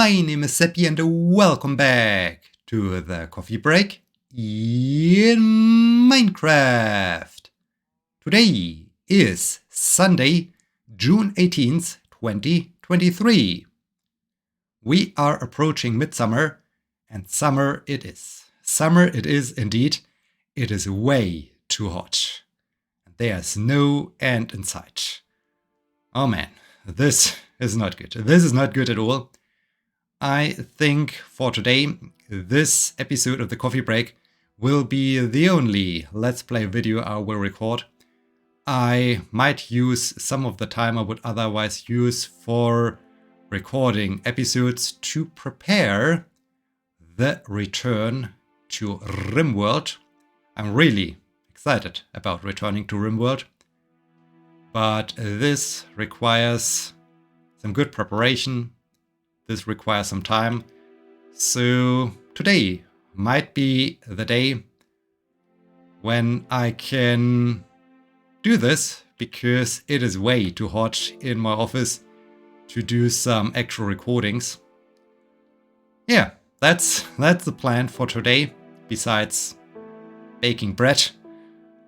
My name is Sebbi and welcome back to the coffee break in Minecraft. Today is Sunday, June 18th, 2023. We are approaching midsummer, and summer it is. Summer it is indeed. It is way too hot. There's no end in sight. Oh man, this is not good. This is not good at all. I think for today, this episode of the coffee break will be the only Let's Play video I will record. I might use some of the time I would otherwise use for recording episodes to prepare the return to RimWorld. I'm really excited about returning to RimWorld, but this requires some good preparation. This requires some time. So today might be the day when I can do this, because it is way too hot in my office to do some actual recordings. Yeah, that's the plan for today. Besides baking bread,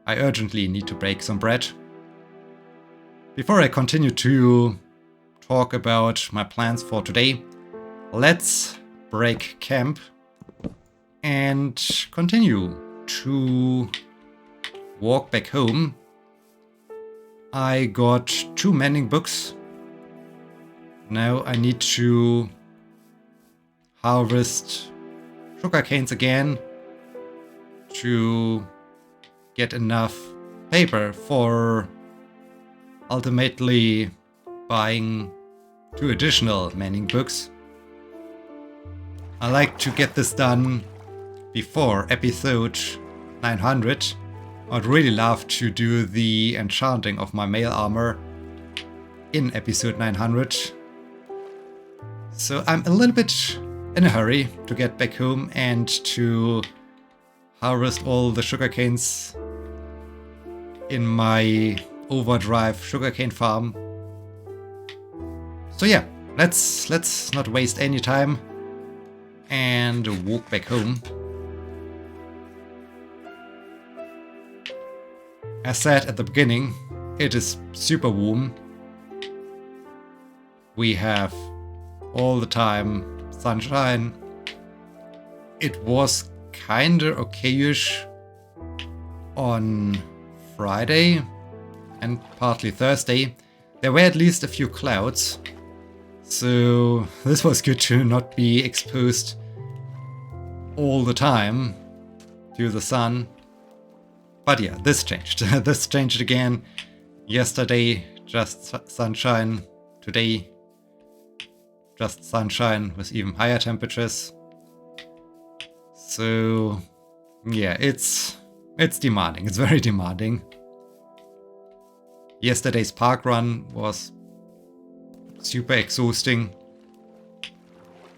I urgently need to bake some bread. Before I continue to talk about my plans for today, let's break camp and continue to walk back home. I got 2 mending books. Now I need to harvest sugar canes again to get enough paper for ultimately buying 2 additional mending books. I like to get this done before episode 900. I'd really love to do the enchanting of my mail armor in episode 900. So I'm a little bit in a hurry to get back home and to harvest all the sugar canes in my overdrive sugarcane farm. So yeah, let's not waste any time and walk back home. As said at the beginning, it is super warm. We have all the time sunshine. It was kinda okayish on Friday and partly Thursday. There were at least a few clouds, so this was good to not be exposed all the time to the sun. But yeah, this changed. This changed again. Yesterday, just sunshine. Today, just sunshine with even higher temperatures. So yeah, it's demanding. It's very demanding. Yesterday's park run was super exhausting.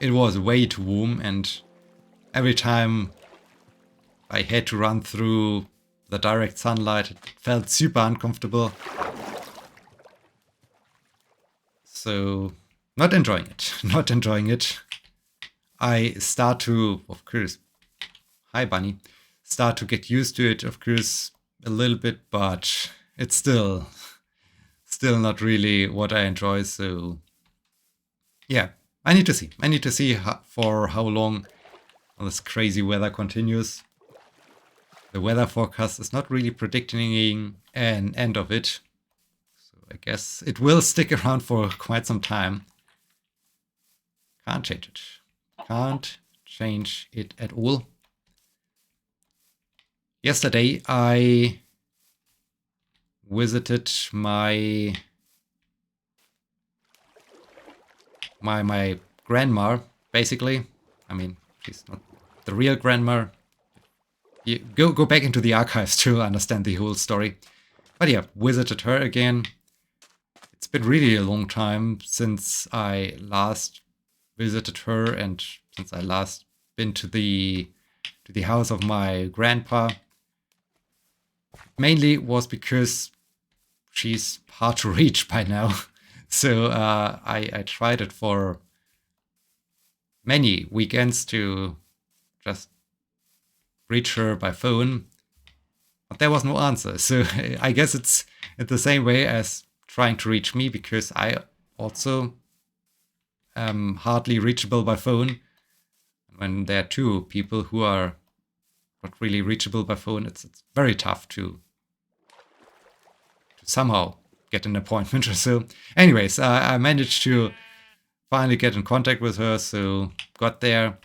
It was way too warm, and every time I had to run through the direct sunlight, it felt super uncomfortable. So, not enjoying it. Not enjoying it. I start to, of course, hi bunny, start to get used to it, of course, a little bit, but it's still not really what I enjoy. So yeah, I need to see for how long this crazy weather continues. The weather forecast is not really predicting an end of it, so I guess it will stick around for quite some time. Can't change it. Can't change it at all. Yesterday I visited my grandma, basically. I mean, she's not the real grandma. You go back into the archives to understand the whole story. But yeah, visited her again. It's been really a long time since I last visited her, and since I last been to the house of my grandpa. Mainly was because she's hard to reach by now. So I tried it for many weekends to just reach her by phone, but there was no answer. So I guess it's the same way as trying to reach me, because I also am hardly reachable by phone. When there are two people who are not really reachable by phone, it's very tough to somehow get an appointment or so. Anyways, I managed to finally get in contact with her, so got there.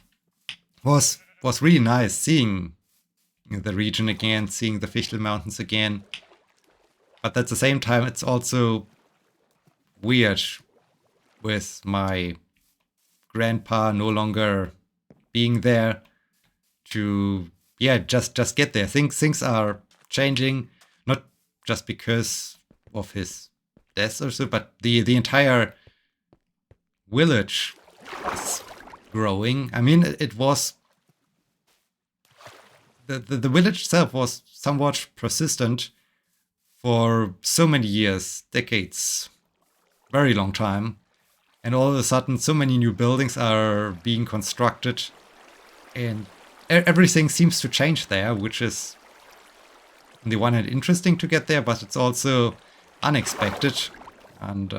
Was really nice seeing the region again, seeing the Fichtelmountains again. But at the same time, it's also weird with my grandpa no longer being there to just get there. Things are changing, not just because of his death or so, but the entire village is growing. I mean, it was the village itself was somewhat persistent for so many years, decades, very long time. And all of a sudden, so many new buildings are being constructed, and everything seems to change there, which is, on the one hand, interesting to get there, but it's also unexpected. And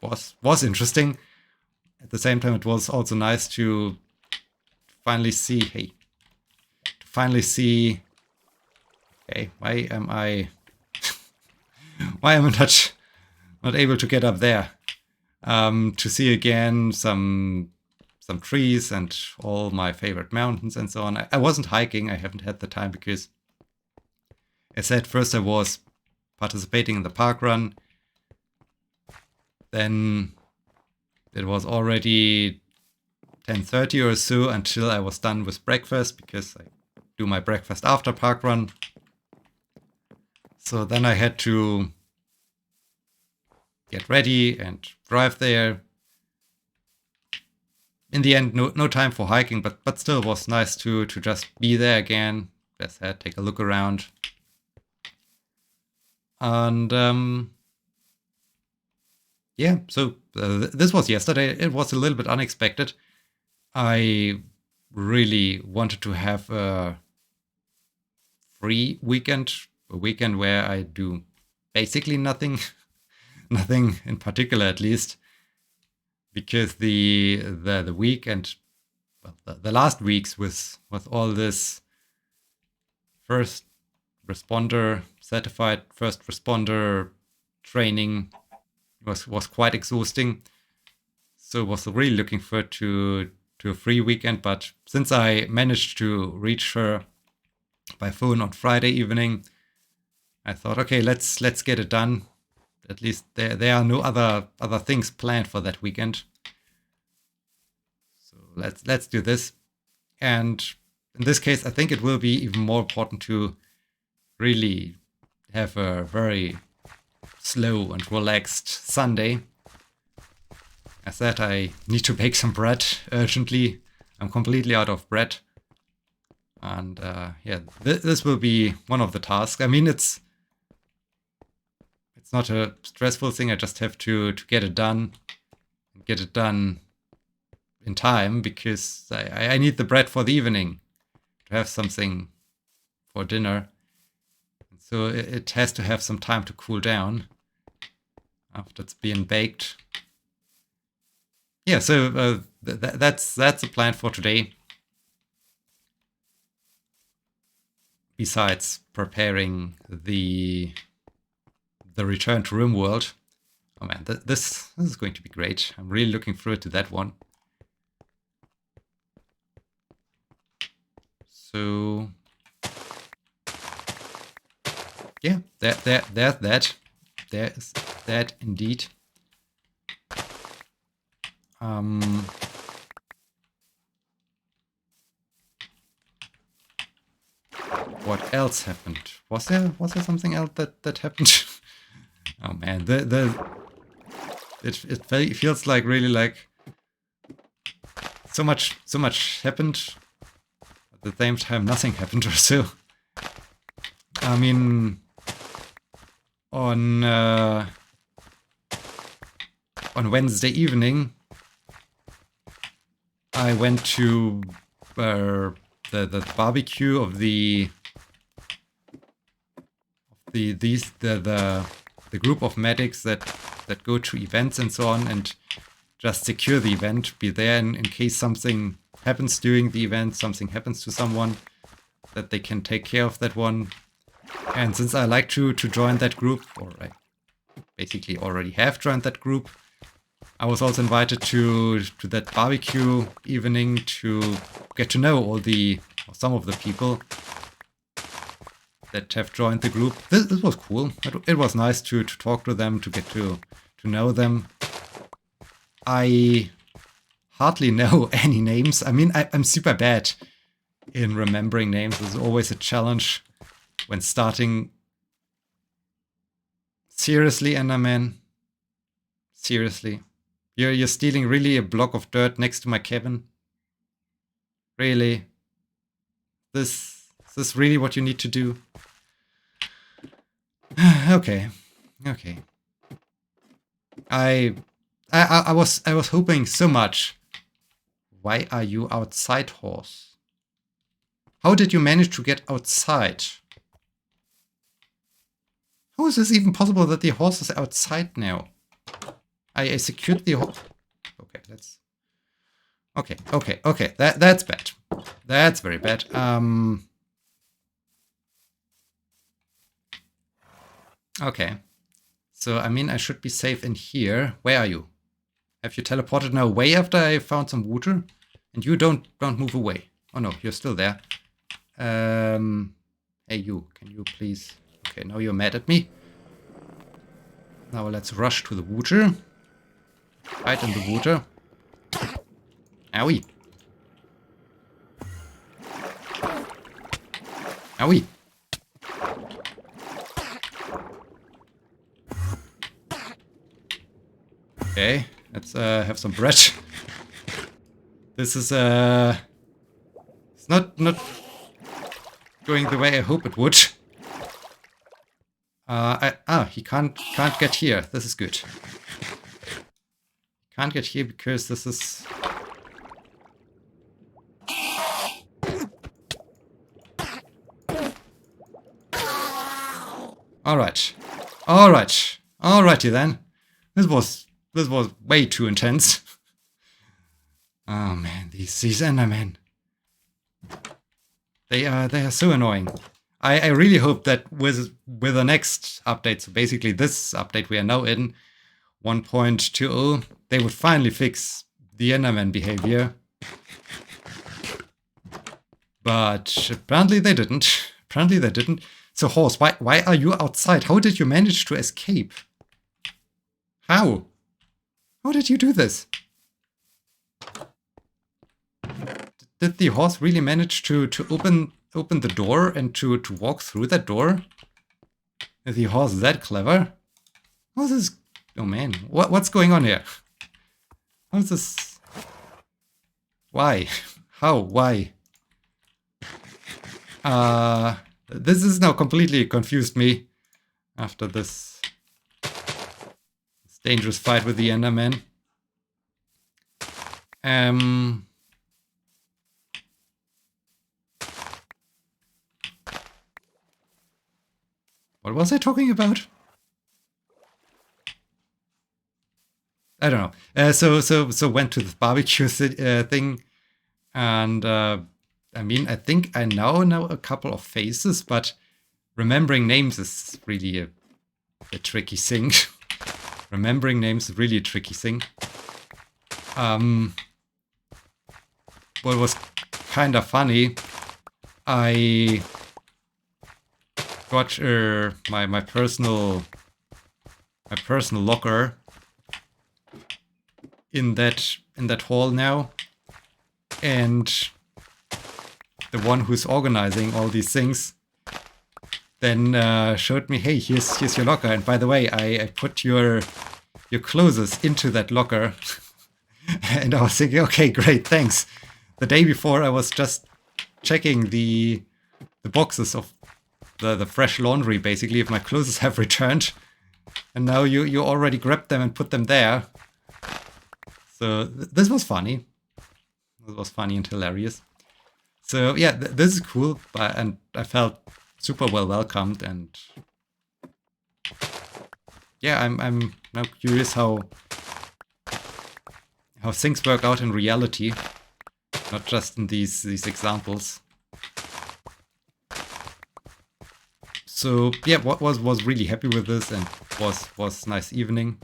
was interesting. At the same time, it was also nice to finally see. Okay, why am I not able to get up there? To see again some trees and all my favorite mountains and so on. I wasn't hiking. I haven't had the time because, as I said, first I was participating in the park run. Then it was already 10:30 or so until I was done with breakfast, because I do my breakfast after park run. So then I had to get ready and drive there. In the end, no time for hiking, but still it was nice to just be there again. As I said, take a look around. And so this was yesterday. It was a little bit unexpected. I really wanted to have a free weekend, a weekend where I do basically nothing, nothing in particular at least, because the week and the last weeks with all this certified first responder training was quite exhausting. So was really looking forward to a free weekend. But since I managed to reach her by phone on Friday evening, I thought, okay, let's get it done. At least there are no other things planned for that weekend. So let's do this. And in this case, I think it will be even more important to really have a very slow and relaxed Sunday. As said, I need to bake some bread urgently. I'm completely out of bread. And this will be one of the tasks. I mean, it's not a stressful thing. I just have to get it done. Get it done in time, because I need the bread for the evening to have something for dinner. So it has to have some time to cool down after it's been baked. Yeah, so that's the plan for today. Besides preparing the return to RimWorld. Oh man, this is going to be great. I'm really looking forward to that one. So yeah, there's that. There is that indeed. What else happened? Was there something else that happened? Oh man, it feels like really like so much happened. At the same time, nothing happened or so. I mean, on Wednesday evening, I went to the barbecue of the group of medics that go to events and so on, and just secure the event, be there in case something happens during the event, something happens to someone, that they can take care of that one. And since I like to join that group, or I basically already have joined that group, I was also invited to that barbecue evening to get to know some of the people that have joined the group. This was cool. It was nice to talk to them, to get to know them. I hardly know any names. I mean, I'm super bad in remembering names. This is always a challenge when starting. Seriously, Enderman? Seriously? You're stealing really a block of dirt next to my cabin? Really? Is this really what you need to do? Okay. I was hoping so much. Why are you outside, horse? How did you manage to get outside? How is this even possible that the horse is outside now? I secured the horse. Okay, that's... Okay. That's bad. That's very bad. Okay. So, I mean, I should be safe in here. Where are you? Have you teleported now away after I found some water? And you don't move away. Oh no, you're still there. Hey you, can you please... Okay, now you're mad at me. Now let's rush to the water. Hide in the water. Owie. Owie. Okay, let's have some bread. This is it's not going the way I hope it would. He can't get here. This is good. Can't get here because this is... Alrighty then. This was way too intense. Oh man, these Endermen. They are so annoying. I really hope that with the next update, so basically this update we are now in, 1.20, they would finally fix the Enderman behavior. But apparently they didn't. So horse, why are you outside? How did you manage to escape? How? How did you do this? Did the horse really manage to open the door and to walk through that door? Is the horse that clever? How's this? Oh man, what's going on here? How's this? Why? How? Why? This is now completely confused me after this dangerous fight with the Enderman. What was I talking about? I don't know. So went to the barbecue thing, and I mean, I think I now know a couple of faces, but remembering names is really a tricky thing. Remembering names is really a tricky thing. What was kind of funny, I got my personal locker in that hall now, and the one who's organizing all these things then showed me, hey, here's your locker, and by the way, I put your clothes into that locker. And I was thinking, okay, great, thanks. The day before I was just checking the boxes of the fresh laundry, basically, if my clothes have returned, and now you already grabbed them and put them there. So this was funny. It was funny and hilarious. So yeah, this is cool, and I felt super well welcomed, and yeah, I'm now curious how things work out in reality, not just in these examples. So yeah, was really happy with this, and was nice evening.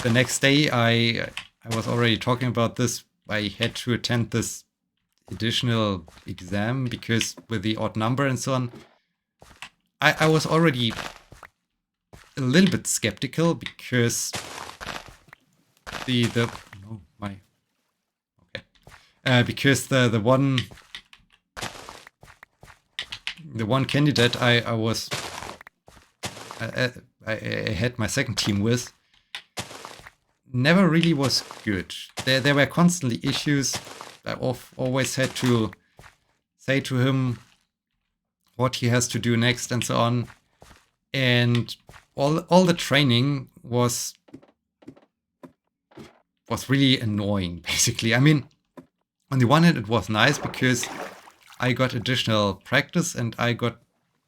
The next day, I was already talking about this. I had to attend this additional exam because with the odd number and so on, I was already a little bit skeptical because because the one candidate I had my second team with never really was good. There were constantly issues. I always had to say to him what he has to do next and so on. And all the training was really annoying, basically. I mean, on the one hand, it was nice because I got additional practice, and I got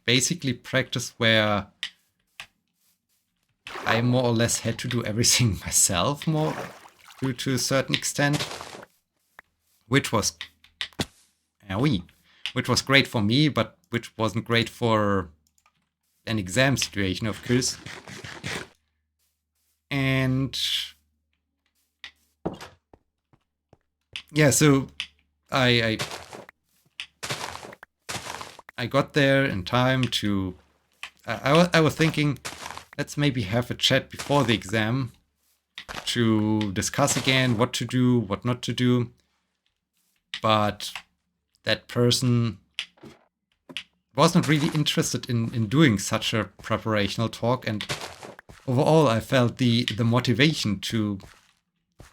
basically practice where I more or less had to do everything myself, more to a certain extent, which was great for me, but which wasn't great for an exam situation, of course. And yeah, so I got there in time to. I was thinking, let's maybe have a chat before the exam to discuss again what to do, what not to do. But that person was not really interested in doing such a preparational talk, and overall I felt the motivation to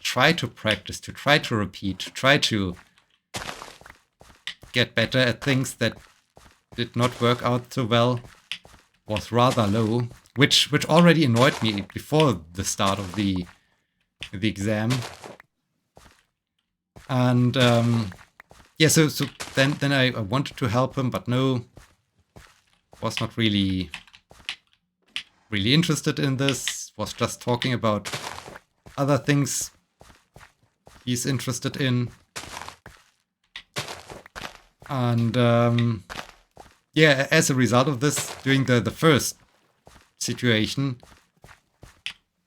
try to practice, to try to repeat, to try to get better at things that did not work out so well was rather low, which already annoyed me before the start of the exam. And yeah, so then I wanted to help him, but no, was not really interested in this. Was just talking about other things he's interested in. And yeah, as a result of this, during the first situation,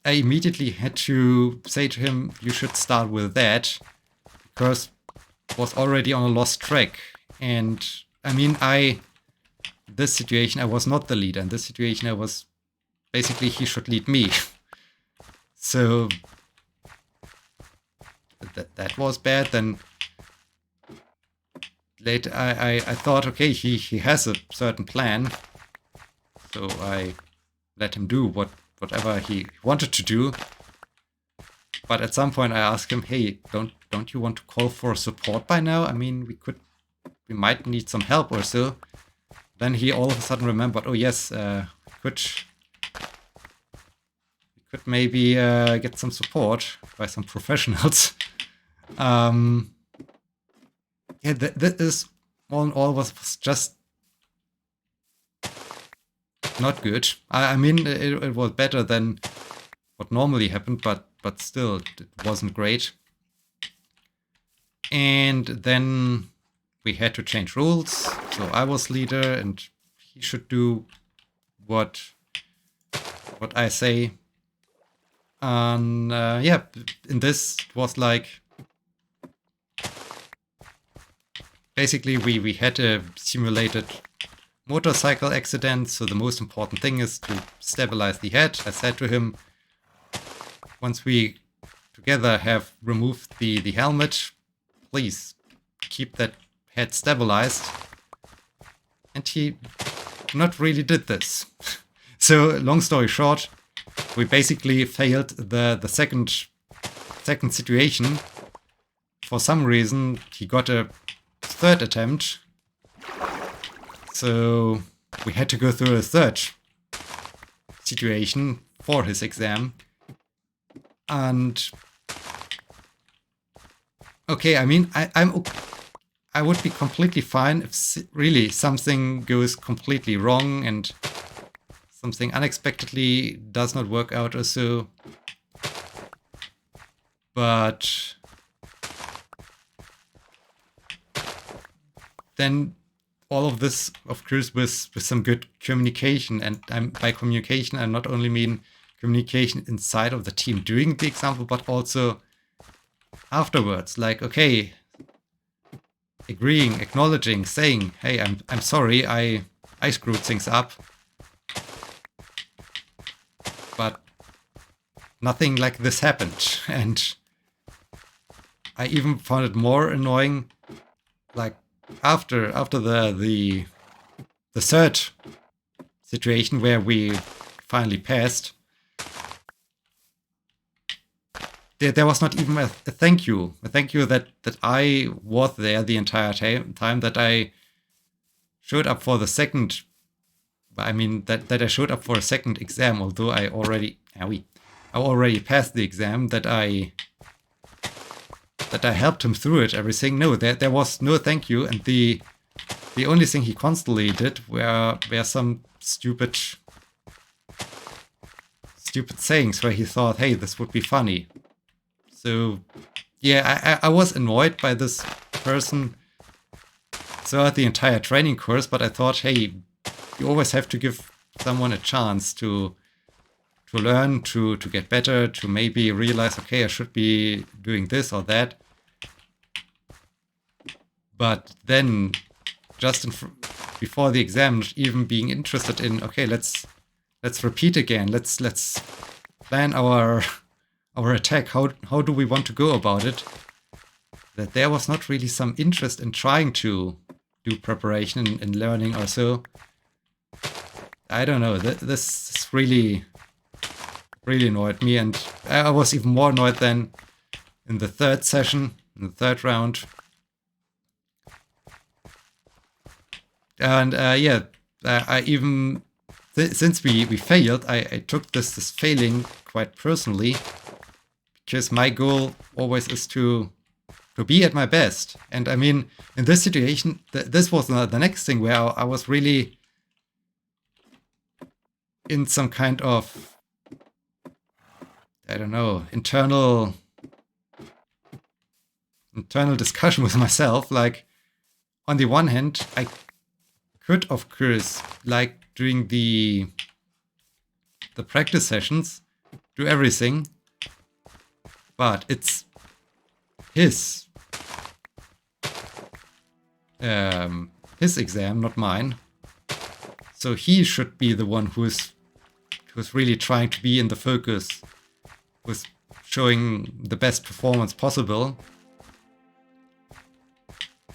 I immediately had to say to him, you should start with that, because I was already on a lost track. And I mean, this situation, I was not the leader. In this situation, I was basically, he should lead me. So that was bad. Then later I thought, okay, he has a certain plan, so I let him do whatever he wanted to do. But at some point I asked him, hey, don't you want to call for support by now? I mean, we might need some help or so. Then he all of a sudden remembered, oh yes, we could maybe get some support by some professionals. Yeah, that is all in all was just not good. I mean, it was better than what normally happened, but still, it wasn't great. And then we had to change rules. So I was leader, and he should do what I say. And yeah, in this it was like, basically we had a simulated motorcycle accident, so the most important thing is to stabilize the head. I said to him, once we together have removed the helmet, please keep that head stabilized. And he not really did this. So long story short, we basically failed the second situation. For some reason, he got a third attempt. So we had to go through a third situation for his exam. And Okay, I mean, I would be completely fine if really something goes completely wrong and something unexpectedly does not work out or so. But then all of this, of course, with some good communication. And by communication, I not only mean communication inside of the team during the example, but also afterwards. Like, okay, agreeing, acknowledging, saying, hey, I'm sorry, I screwed things up. But nothing like this happened. And I even found it more annoying, like after the third situation where we finally passed. There was not even a thank you. A thank you that I was there the entire time, that I showed up for the second. I mean, that I showed up for a second exam, although I already passed the exam, that I helped him through it, everything. No, there was no thank you, and the only thing he constantly did were some stupid sayings where he thought, hey, this would be funny. So, yeah, I was annoyed by this person throughout the entire training course, but I thought, hey, you always have to give someone a chance to learn, to get better, to maybe realize, okay, I should be doing this or that. But then, just before the exam, not even being interested in, okay, let's repeat again. Let's plan our attack. How do we want to go about it? That there was not really some interest in trying to do preparation and learning or so. I don't know. This really annoyed me, and I was even more annoyed than in the third session, in the third round. And I even since we failed, I took this failing quite personally, because my goal always is to be at my best. And I mean, in this situation, this was the next thing where I was really in some kind of, I don't know, internal discussion with myself. Like, on the one hand, I could, of course, like during the practice sessions, do everything, but it's his exam, not mine. So he should be the one who's really trying to be in the focus, who's showing the best performance possible.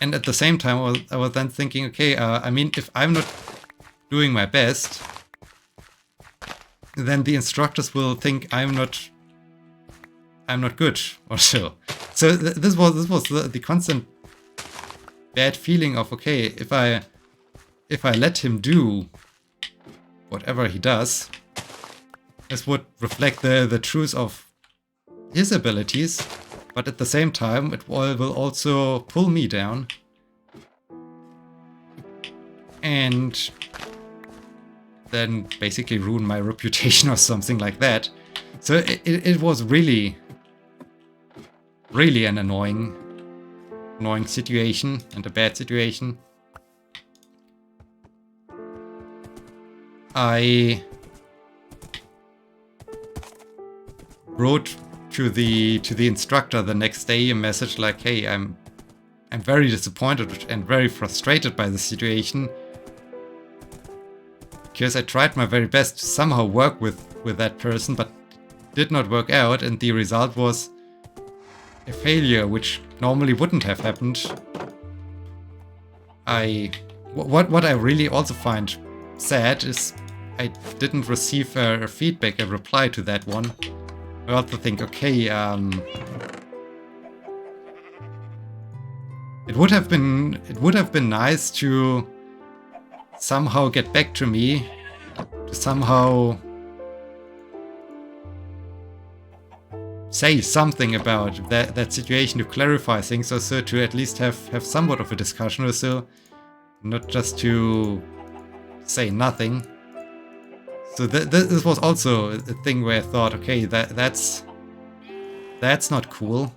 And at the same time, I was then thinking, okay, I mean, if I'm not doing my best, then the instructors will think I'm not good or so. So this was the constant bad feeling of, okay, if I let him do whatever he does, this would reflect the truth of his abilities. But at the same time, it will also pull me down. And then basically ruin my reputation or something like that. So it was really an annoying situation and a bad situation. I wrote to the instructor the next day a message like, hey, I'm very disappointed and very frustrated by the situation, because I tried my very best to somehow work with that person, but did not work out, and the result was a failure, which normally wouldn't have happened. What I really also find sad is I didn't receive a feedback, a reply to that one. I also think, okay, it would have been nice to somehow get back to me, to somehow say something about that situation, to clarify things, or so, to at least have somewhat of a discussion or so, not just to say nothing. So this was also a thing where I thought, okay, that's not cool.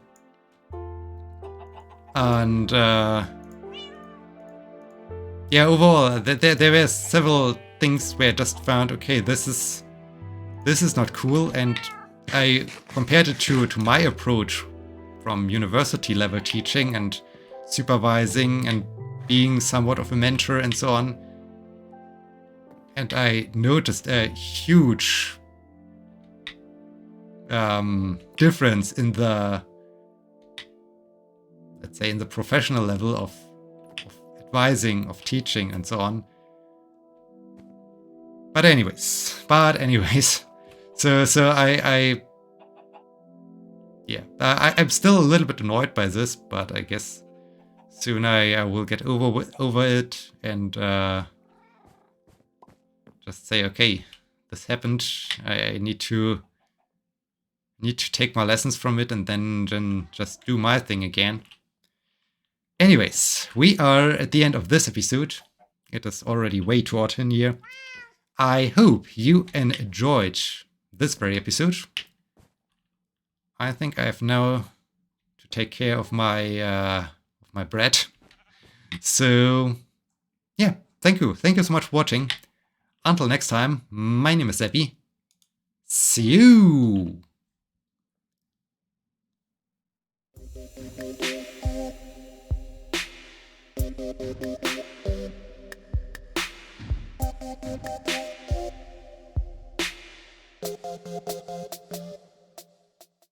And yeah, overall, there were several things where I just found, okay, this is not cool, and I compared it to my approach from university level teaching and supervising and being somewhat of a mentor and so on. And I noticed a huge difference in the, let's say, in the professional level of advising, of teaching and so on. But anyways, so I'm still a little bit annoyed by this, but I guess soon I will get over it and just say, okay, this happened. I need to take my lessons from it and then just do my thing again. Anyways, we are at the end of this episode. It is already way too hot in here. I hope you enjoyed this very episode. I think I have now to take care of my bread. So yeah, thank you so much for watching. Until next time, my name is Sebbi. See you!